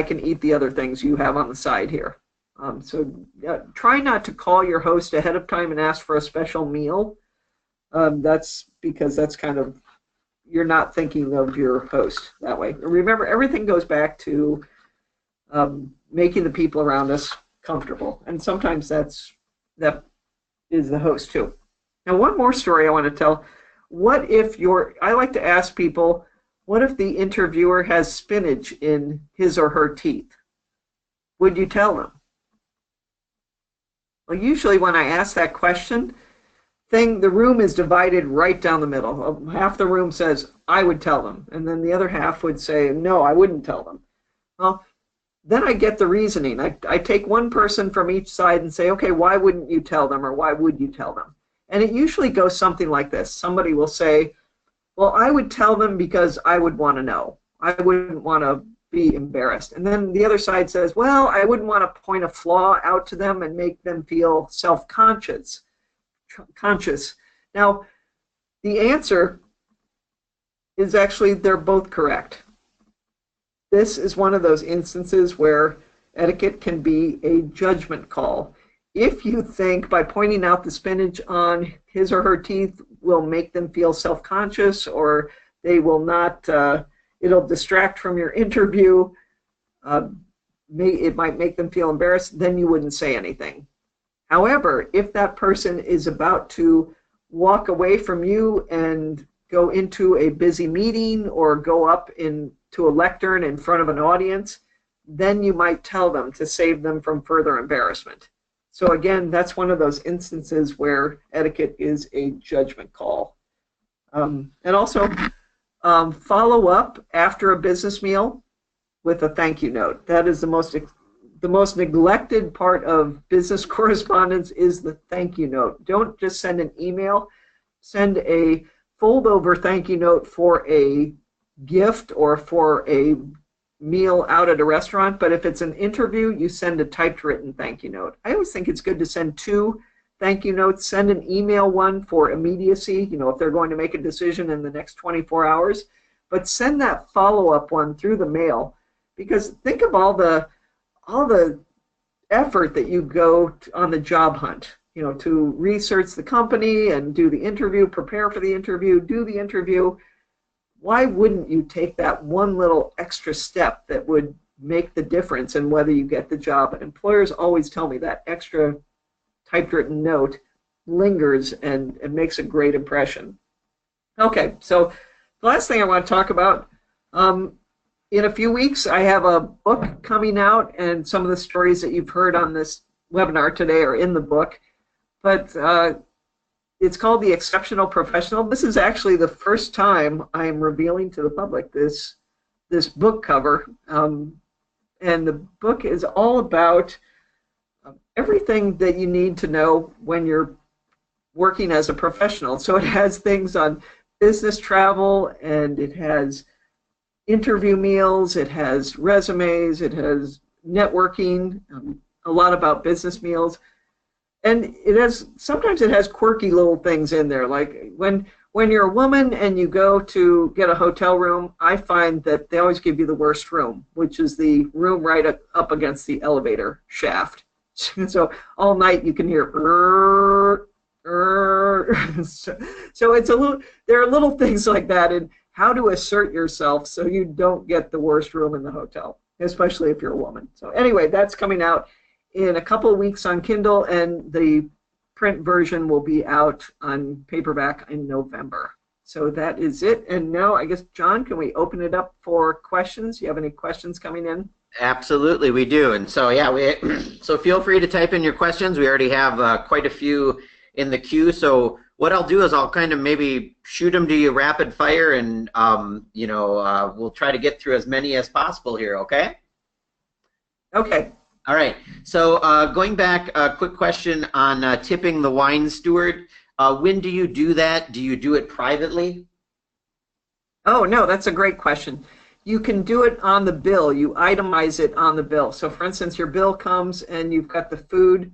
Speaker 2: can eat the other things you have on the side here. Try not to call your host ahead of time and ask for a special meal. That's because that's kind of, you're not thinking of your host that way. Remember, everything goes back to making the people around us comfortable. And sometimes that is the host too. Now, one more story I want to tell. What if I like to ask people, what if the interviewer has spinach in his or her teeth? Would you tell them? Well, usually when I ask that question, the room is divided right down the middle. Half the room says, I would tell them. And then the other half would say, no, I wouldn't tell them. Well, then I get the reasoning. I take one person from each side and say, okay, why wouldn't you tell them, or why would you tell them? And it usually goes something like this. Somebody will say, well, I would tell them because I would want to know. I wouldn't want to be embarrassed. And then the other side says, well, I wouldn't want to point a flaw out to them and make them feel self-conscious. Now, the answer is actually they're both correct. This is one of those instances where etiquette can be a judgment call. If you think by pointing out the spinach on his or her teeth will make them feel self-conscious, or they will not, it'll distract from your interview, it might make them feel embarrassed, then you wouldn't say anything. However, if that person is about to walk away from you and go into a busy meeting or go up to a lectern in front of an audience, then you might tell them to save them from further embarrassment. So again, that's one of those instances where etiquette is a judgment call. And also, follow up after a business meal with a thank you note. That is the most neglected part of business correspondence is the thank you note. Don't just send an email. Send a fold-over thank you note for a gift or for a meal out at a restaurant, but if it's an interview, you send a typed written thank you note. I always think it's good to send two thank you notes. Send an email one for immediacy, if they're going to make a decision in the next 24 hours, but send that follow-up one through the mail, because think of all the effort that you go on the job hunt, to research the company and do the interview, prepare for the interview, do the interview. Why wouldn't you take that one little extra step that would make the difference in whether you get the job? And employers always tell me that extra typewritten note lingers and makes a great impression. Okay, so the last thing I want to talk about in a few weeks, I have a book coming out, and some of the stories that you've heard on this webinar today are in the book. But it's called The Exceptional Professional. This is actually the first time I'm revealing to the public this book cover. And the book is all about everything that you need to know when you're working as a professional. So it has things on business travel, and it has interview meals, it has resumes, it has networking, a lot about business meals. And sometimes it has quirky little things in there, like when you're a woman and you go to get a hotel room, I find that they always give you the worst room, which is the room right up against the elevator shaft. So all night you can hear so it's there are little things like that, and how to assert yourself so you don't get the worst room in the hotel, especially if you're a woman. So anyway, that's coming out in a couple of weeks on Kindle, and the print version will be out on paperback in November. So that is it. And now, I guess, John, can we open it up for questions? You have any questions coming in?
Speaker 1: Absolutely, we do. And so, yeah, so feel free to type in your questions. We already have quite a few in the queue. So what I'll do is I'll kind of maybe shoot them to you rapid fire, and we'll try to get through as many as possible here. Okay?
Speaker 2: Okay.
Speaker 1: All right. So going back, a quick question on tipping the wine steward. When do you do that? Do you do it privately?
Speaker 2: Oh, no, that's a great question. You can do it on the bill. You itemize it on the bill. So, for instance, your bill comes and you've got the food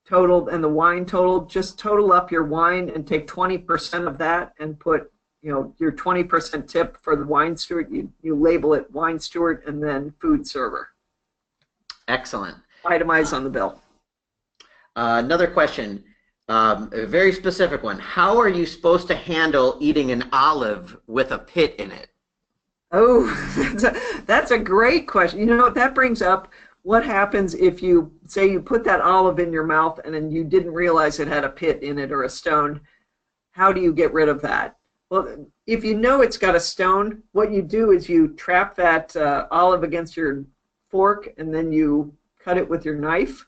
Speaker 2: totaled and the wine totaled. Just total up your wine and take 20% of that and put, your 20% tip for the wine steward. You label it wine steward and then food server.
Speaker 1: Excellent.
Speaker 2: Itemize on the bill.
Speaker 1: Another question, a very specific one. How are you supposed to handle eating an olive with a pit in it?
Speaker 2: Oh, that's a great question. That brings up what happens if you put that olive in your mouth and then you didn't realize it had a pit in it or a stone. How do you get rid of that? Well, if you know it's got a stone, what you do is you trap that olive against your fork and then you cut it with your knife.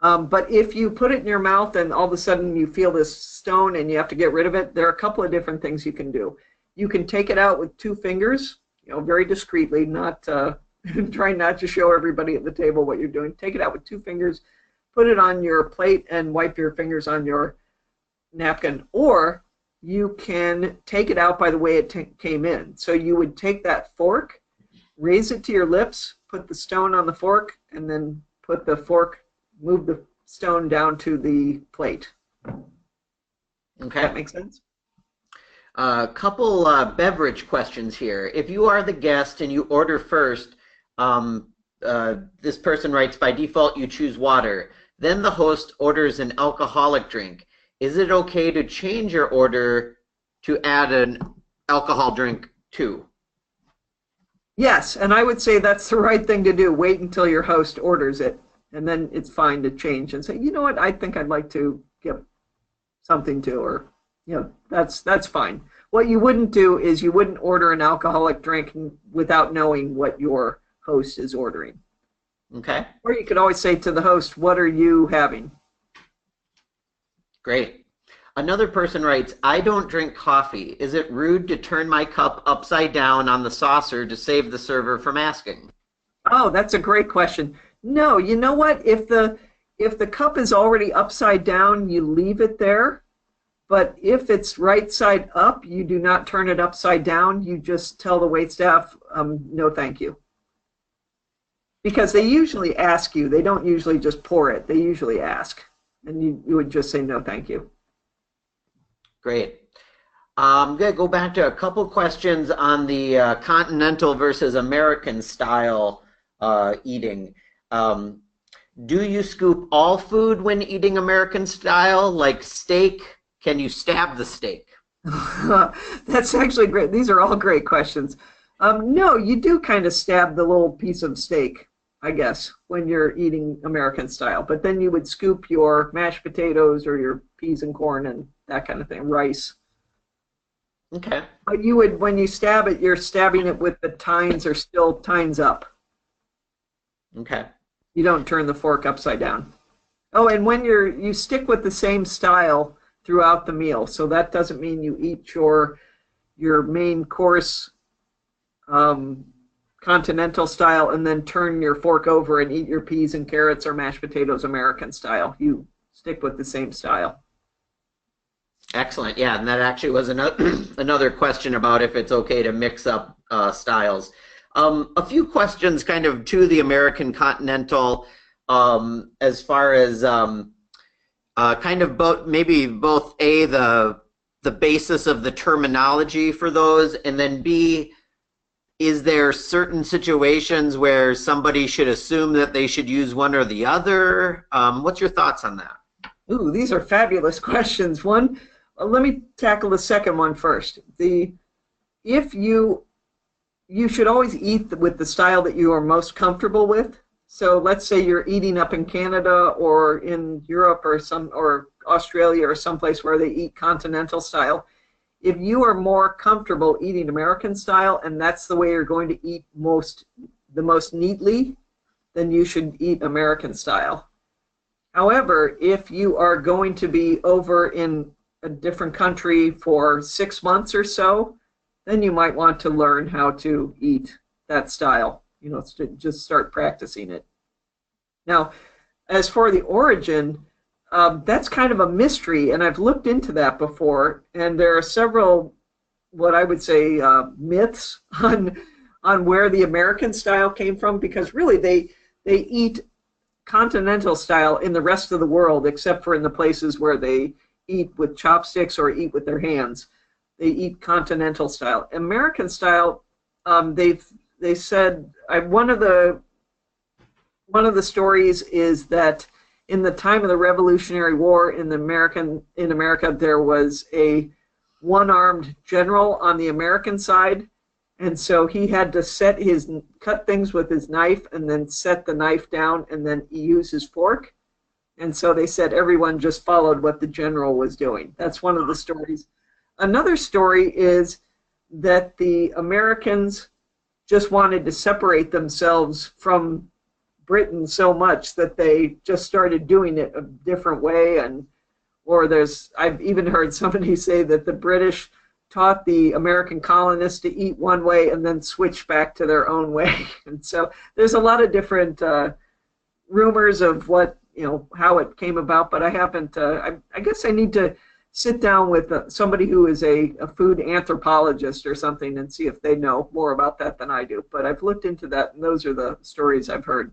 Speaker 2: But if you put it in your mouth and all of a sudden you feel this stone and you have to get rid of it, there are a couple of different things you can do. You can take it out with 2 fingers, very discreetly, not trying not to show everybody at the table what you're doing. Take it out with 2 fingers, put it on your plate, and wipe your fingers on your napkin. Or you can take it out by the way it came in. So you would take that fork, raise it to your lips, put the stone on the fork, and then put the fork, move the stone down to the plate.
Speaker 1: Okay.
Speaker 2: That makes sense?
Speaker 1: A couple beverage questions here. If you are the guest and you order first, this person writes, by default you choose water. Then the host orders an alcoholic drink. Is it okay to change your order to add an alcohol drink too?
Speaker 2: Yes, and I would say that's the right thing to do. Wait until your host orders it, and then it's fine to change and say, you know what, I think I'd like to get something too, or that's fine. What you wouldn't do is you wouldn't order an alcoholic drink without knowing what your host is ordering.
Speaker 1: Okay.
Speaker 2: Or you could always say to the host, what are you having?
Speaker 1: Great. Another person writes, I don't drink coffee. Is it rude to turn my cup upside down on the saucer to save the server from asking?
Speaker 2: Oh, that's a great question. No, you know what? If the cup is already upside down, you leave it there. But if it's right side up, you do not turn it upside down. You just tell the waitstaff, no thank you. Because they usually ask you. They don't usually just pour it. They usually ask. And you would just say no thank you.
Speaker 1: Great. I'm going to go back to a couple questions on the continental versus American style eating. Do you scoop all food when eating American style, like steak? Can you stab the steak?
Speaker 2: That's actually great. These are all great questions. No, you do kind of stab the little piece of steak, I guess, when you're eating American style. But then you would scoop your mashed potatoes or your peas and corn and that kind of thing, rice.
Speaker 1: Okay.
Speaker 2: But you would, when you stab it, you're stabbing it with the tines are still tines up.
Speaker 1: Okay.
Speaker 2: You don't turn the fork upside down. Oh, and when you stick with the same style throughout the meal. So that doesn't mean you eat your main course continental style and then turn your fork over and eat your peas and carrots or mashed potatoes American style. You stick with the same style.
Speaker 1: Excellent. Yeah, and that actually was another question about if it's okay to mix up styles. A few questions kind of to the American Continental as far as kind of maybe both A, the basis of the terminology for those, and then B, is there certain situations where somebody should assume that they should use one or the other? What's your thoughts on that?
Speaker 2: Ooh, these are fabulous questions. One, let me tackle the second one first. If you should always eat with the style that you are most comfortable with. So let's say you're eating up in Canada or in Europe or Australia or someplace where they eat continental style. If you are more comfortable eating American style and that's the way you're going to eat the most neatly, then you should eat American style. However, if you are going to be over in a different country for 6 months or so, then you might want to learn how to eat that style, just start practicing it. Now, as for the origin, that's kind of a mystery, and I've looked into that before, and there are several, what I would say, myths on where the American style came from, because really they eat continental style in the rest of the world, except for in the places where they eat with chopsticks or eat with their hands. They eat continental style. American style, they said, one of the stories is that in the time of the Revolutionary War in America, there was a one-armed general on the American side, and so he had to cut things with his knife and then set the knife down and then use his fork. And so they said everyone just followed what the general was doing. That's one of the stories. Another story is that the Americans just wanted to separate themselves from Britain so much that they just started doing it a different way. I've even heard somebody say that the British taught the American colonists to eat one way and then switch back to their own way. And so there's a lot of different rumors of how it came about, but I guess I need to sit down with somebody who is a food anthropologist or something and see if they know more about that than I do. But I've looked into that, and those are the stories I've heard.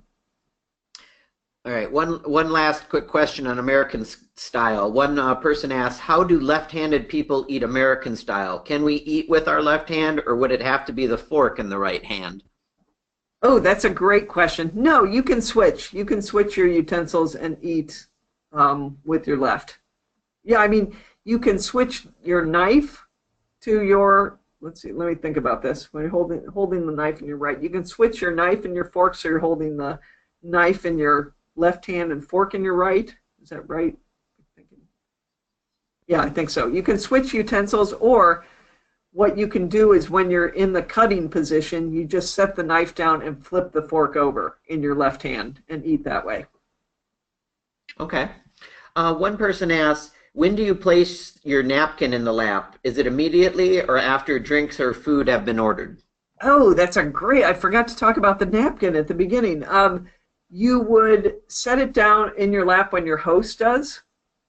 Speaker 1: All right, one last quick question on American style. One person asked, how do left-handed people eat American style? Can we eat with our left hand, or would it have to be the fork in the right hand?
Speaker 2: Oh, that's a great question. No, you can switch. You can switch your utensils and eat with your left. Yeah, I mean, you can switch your knife to your, let's see, let me think about this. When you're holding the knife in your right, you can switch your knife and your fork so you're holding the knife in your left hand and fork in your right. Is that right? Yeah, I think so. You can switch utensils, or what you can do is when you're in the cutting position, you just set the knife down and flip the fork over in your left hand and eat that way.
Speaker 1: Okay. One person asks, when do you place your napkin in the lap? Is it immediately or after drinks or food have been ordered?
Speaker 2: Oh, I forgot to talk about the napkin at the beginning. You would set it down in your lap when your host does,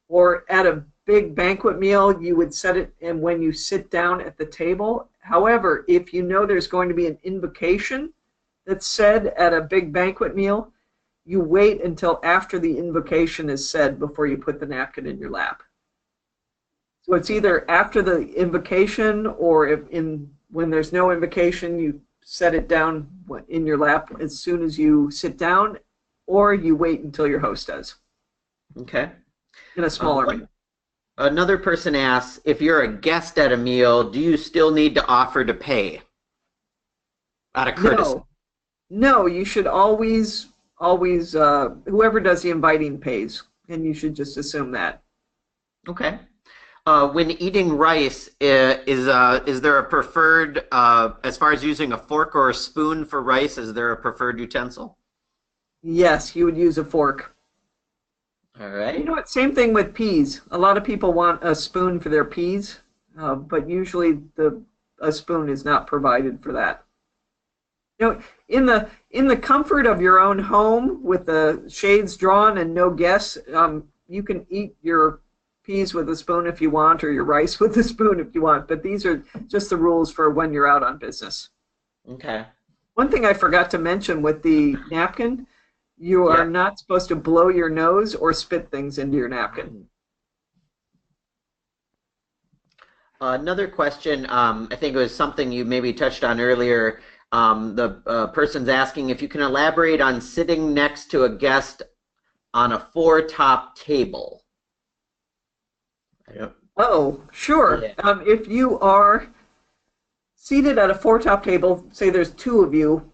Speaker 2: or at a big banquet meal, you would set it in when you sit down at the table. However, if you know there's going to be an invocation that's said at a big banquet meal, you wait until after the invocation is said before you put the napkin in your lap. So it's either after the invocation, or when there's no invocation, you set it down in your lap as soon as you sit down, or you wait until your host does.
Speaker 1: Okay.
Speaker 2: In a smaller meal.
Speaker 1: Another person asks, if you're a guest at a meal, do you still need to offer to pay out of courtesy?
Speaker 2: No, you should always, whoever does the inviting pays, and you should just assume that.
Speaker 1: Okay. When eating rice, is there a preferred, as far as using a fork or a spoon for rice, is there a preferred utensil?
Speaker 2: Yes, you would use a fork.
Speaker 1: All
Speaker 2: You
Speaker 1: right.
Speaker 2: know what? Same thing with peas. A lot of people want a spoon for their peas, but usually a spoon is not provided for that. You know, in the comfort of your own home with the shades drawn and no guests, you can eat your peas with a spoon if you want, or your rice with a spoon if you want. But these are just the rules for when you're out on business.
Speaker 1: Okay.
Speaker 2: One thing I forgot to mention with the napkin, you are
Speaker 1: Yeah.
Speaker 2: not supposed to blow your nose or spit things into your napkin.
Speaker 1: Another question, I think it was something you maybe touched on earlier. The person's asking if you can elaborate on sitting next to a guest on a four-top table. I don't,
Speaker 2: Oh, sure.
Speaker 1: yeah.
Speaker 2: If you are seated at a four-top table, say there's two of you,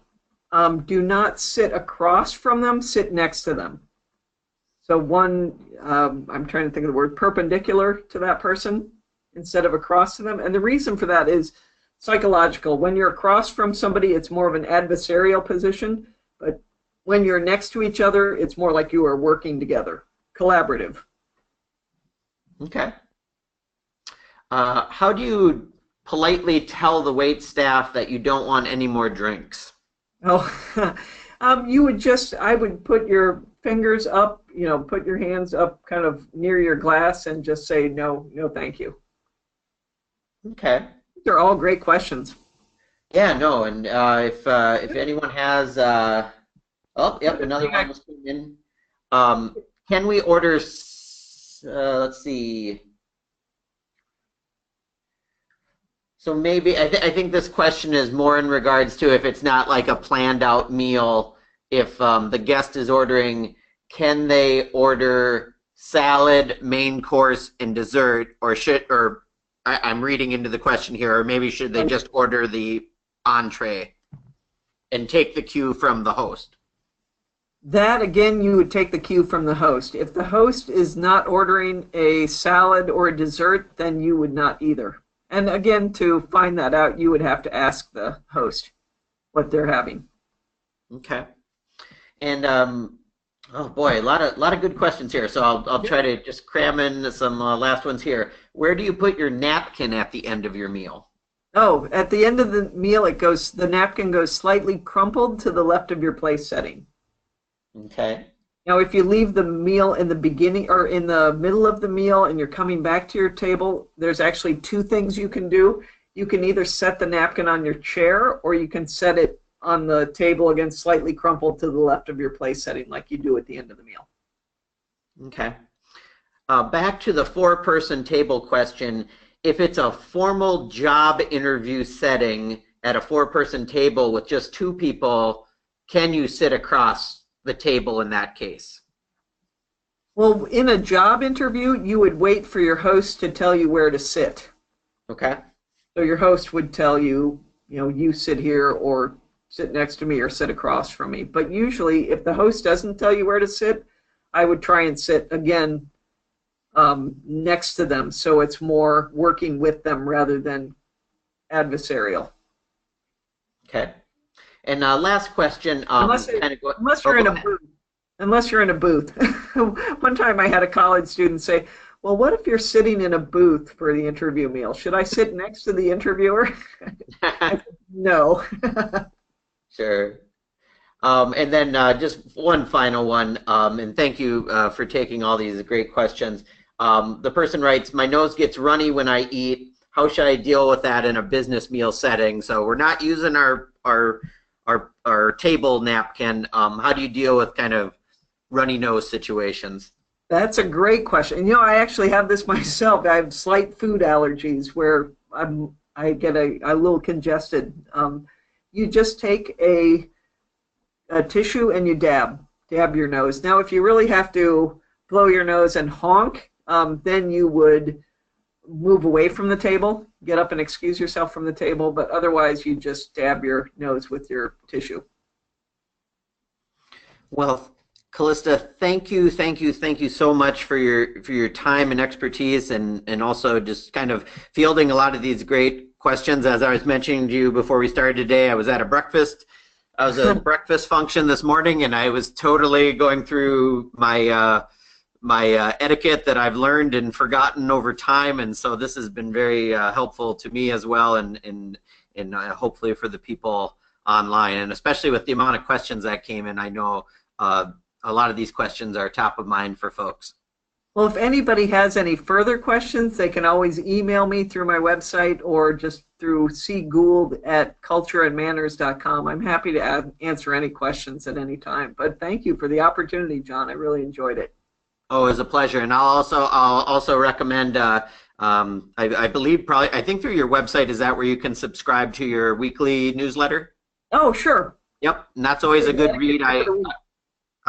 Speaker 2: do not sit across from them, sit next to them. So one, I'm trying to think of the word, perpendicular to that person instead of across to them. And the reason for that is psychological. When you're across from somebody, it's more of an adversarial position. But when you're next to each other, it's more like you are working together, collaborative.
Speaker 1: Okay. How do you politely tell the wait staff that you don't want any more drinks?
Speaker 2: Oh, I would put your fingers up, put your hands up kind of near your glass and just say, no, no, thank you.
Speaker 1: Okay.
Speaker 2: These are all great questions.
Speaker 1: Yeah, no, and if anyone has, oh, yep, another one was coming in. Can we order, let's see. So maybe, I think this question is more in regards to if it's not like a planned out meal, if the guest is ordering, can they order salad, main course, and dessert, or I'm reading into the question here, or maybe should they just order the entree and take the cue from the host?
Speaker 2: That, again, you would take the cue from the host. If the host is not ordering a salad or a dessert, then you would not either. And again, to find that out, you would have to ask the host what they're having.
Speaker 1: Okay. And oh boy, a lot of good questions here. So I'll try to just cram in some last ones here. Where do you put your napkin at the end of your meal?
Speaker 2: Oh, at the end of the meal, the napkin goes slightly crumpled to the left of your place setting.
Speaker 1: Okay.
Speaker 2: Now, if you leave the meal in the beginning or in the middle of the meal and you're coming back to your table, there's actually two things you can do. You can either set the napkin on your chair or you can set it on the table, again, slightly crumpled to the left of your place setting like you do at the end of the meal.
Speaker 1: Okay. Back to the four-person table question. If it's a formal job interview setting at a four-person table with just two people, can you sit across the table in that case?
Speaker 2: Well, in a job interview, you would wait for your host to tell you where to sit.
Speaker 1: Okay.
Speaker 2: So your host would tell you, you sit here or sit next to me or sit across from me. But usually, if the host doesn't tell you where to sit, I would try and sit, again, next to them. So it's more working with them rather than adversarial.
Speaker 1: Okay. And last question.
Speaker 2: Unless you're in a booth. Unless you're in a booth. One time I had a college student say, well, what if you're sitting in a booth for the interview meal? Should I sit next to the interviewer? No.
Speaker 1: Sure. And then just one final one, and thank you for taking all these great questions. The person writes, my nose gets runny when I eat. How should I deal with that in a business meal setting? So we're not using our table napkin. How do you deal with kind of runny nose situations?
Speaker 2: That's a great question. I actually have this myself. I have slight food allergies where I get a little congested. You just take a tissue and you dab your nose. Now, if you really have to blow your nose and honk, then you would move away from the table, get up and excuse yourself from the table, but otherwise you just dab your nose with your tissue.
Speaker 1: Well, Callista, thank you so much for your time and expertise, and also just kind of fielding a lot of these great questions. As I was mentioning to you before we started today, I was at a breakfast function this morning, and I was totally going through my etiquette that I've learned and forgotten over time, and so this has been very helpful to me as well, and hopefully for the people online, and especially with the amount of questions that came in. I know a lot of these questions are top of mind for folks.
Speaker 2: Well, if anybody has any further questions, they can always email me through my website or just through cgould@cultureandmanners.com. I'm happy to answer any questions at any time. But thank you for the opportunity, John. I really enjoyed it.
Speaker 1: Oh, it was a pleasure, and I'll also recommend. I believe I think through your website, is that where you can subscribe to your weekly newsletter?
Speaker 2: Oh, sure.
Speaker 1: Yep, and that's always a good read.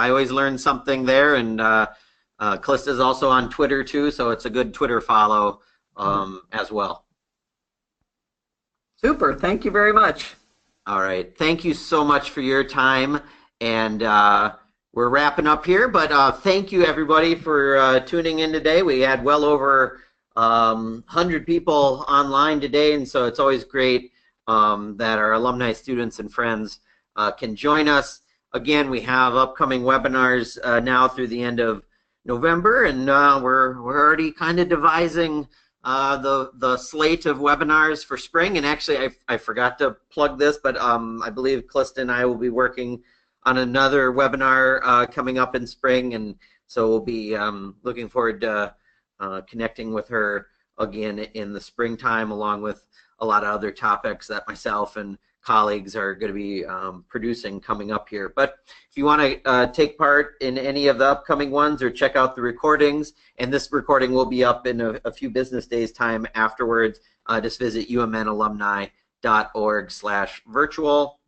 Speaker 1: I always learn something there, and Callista is also on Twitter too, so it's a good Twitter follow as well.
Speaker 2: Super. Thank you very much.
Speaker 1: All right. Thank you so much for your time, and we're wrapping up here, but thank you everybody for tuning in today. We had well over 100 people online today, and so it's always great that our alumni, students, and friends can join us. Again, we have upcoming webinars now through the end of November, and we're already kind of devising the slate of webinars for spring. And actually, I forgot to plug this, but I believe Callista and I will be working on another webinar coming up in spring, and so we'll be looking forward to connecting with her again in the springtime, along with a lot of other topics that myself and colleagues are going to be producing coming up here. But if you want to take part in any of the upcoming ones or check out the recordings, and this recording will be up in a few business days time afterwards, just visit umnalumni.org/virtual.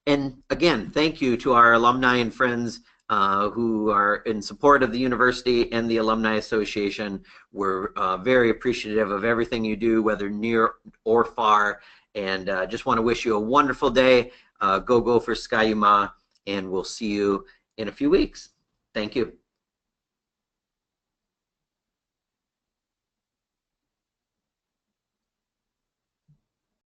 Speaker 1: And again, thank you to our alumni and friends who are in support of the university and the Alumni Association. We're very appreciative of everything you do, whether near or far. And just want to wish you a wonderful day. Go for Skyuma, and we'll see you in a few weeks. Thank you.